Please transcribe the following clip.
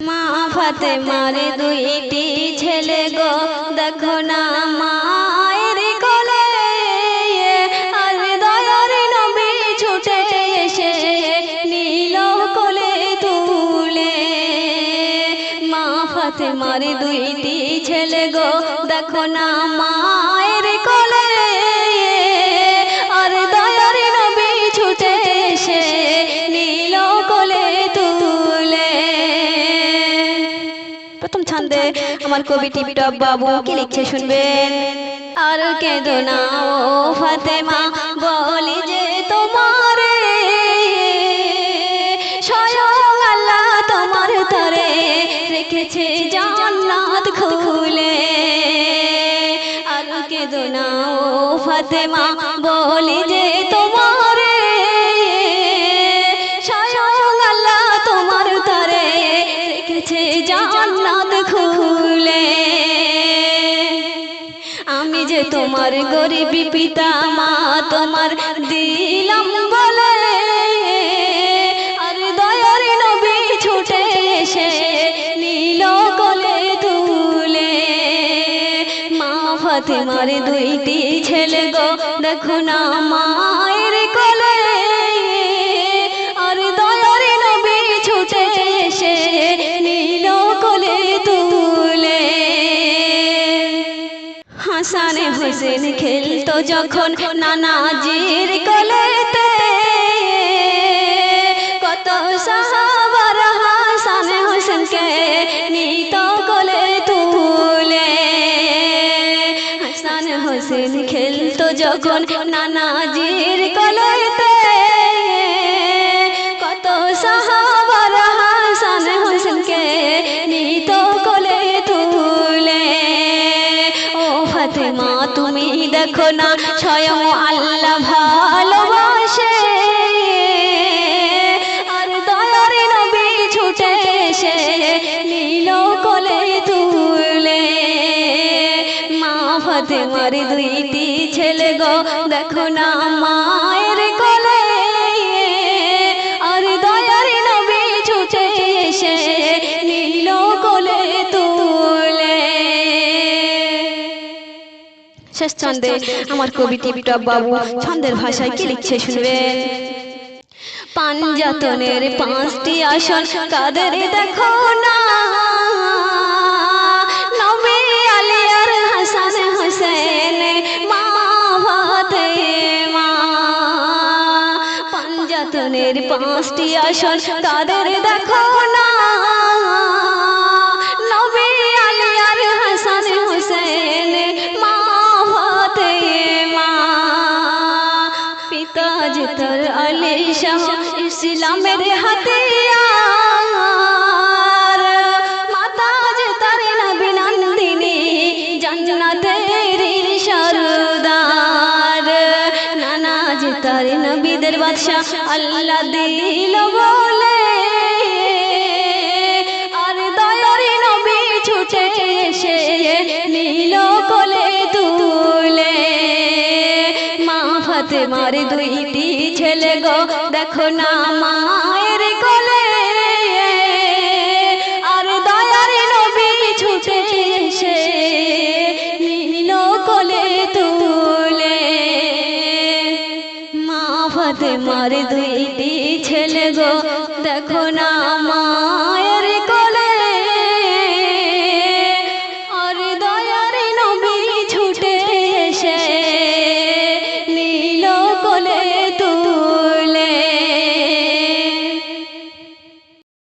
মা ফাতেমার দুইটি ছেলে গো, দেখো না মায়ের কোলে, আর দয়ার নবী ছুটে এসে নীল কোলে তুলে। মা ফাতেমার দুইটি ছেলে গো, দেখো না মায়ের কোলে, আর দয়ার নবী ছুটে এসে নীল কোলে তুলে। প্রথম ছন্দে আমার কবি টিপটপ বাবু কি লিখছে শুনবেন। আর কেঁদো না ও ফাতেমা, বলি যে তোমারে, স্বয়ং আল্লাহ তোমার তরে রেখেছে জান্নাত খুলে। আর কেঁদো না ও ফাতেমা, বলি যে তোমারে, স্বয়ং আল্লাহ তোমার তরে রেখেছে জান্নাত খুলে। আমি যে তোমার গরিব পিতা মা তোমার দিলাম বলে, আর দয়ার নবী ছুটে এসে নীল কোলে তুলে। মা ফাতেমার দুইটি ছেলে গো, দেখো না মায়ের কোলে, আর দয়ার নবী ছুটে এসে নীল কোলে তুলে। হাসান হোসেন খেলতো যখন নানাজির কোলেতে, কত সাহাবারা হাসান হোসেনকে নিত কোলে তুলে। হাসান হোসেন খেলতো যখন নানাজির কোলেতে, কত সাহাবারা হাসান হোসেনকে নিত কোলে তুলে। ও ফাতেমা তুমি দেখো না, স্বয়ং আল্লাহ ভালোবাসে, আর দয়ার নবী ছুটে এসে নীল কোলে তুলে। মা ফাতেমার দুইটি ছেলে গো, দেখো না মায়ের কোলে, আর দয়ার নবী ছুটে এসে নীল কোলে তুলে। শেষ ছন্দে আমার কবি টিপটপ বাবু ছন্দের ভাষায় কি লিখছে শুনবেন। পাঞ্জাতনের পাঁচটি আসন কাদের দেখো না, নবী আলী আর হাসান হোসেন মা ফাতেমা। পাঞ্জাতনের পাঁচটি আসন কাদের দেখো না, নবী আলী আর হাসান হোসেন মা ফাতেমা। পিতা জিতর আলী শাহ ইসলামের হাতিয়ার, মাতা জিতর নবী নন্দিনী জান্নাতের সরদার। নানা জিতর নবীদের বাদশা আল্লাহ দিল বলে, আর দয়ার নবী ছুটে এসে নীল কোলে তুলে। মা ফাতেমার দুইটি ছেলে গো, দেখো না মায়ের কোলে, আর দয়ার নবী ছুটে এসে নীল কোলে তুলে। মা ফাতেমার দুইটি ছেলে গো, দেখো না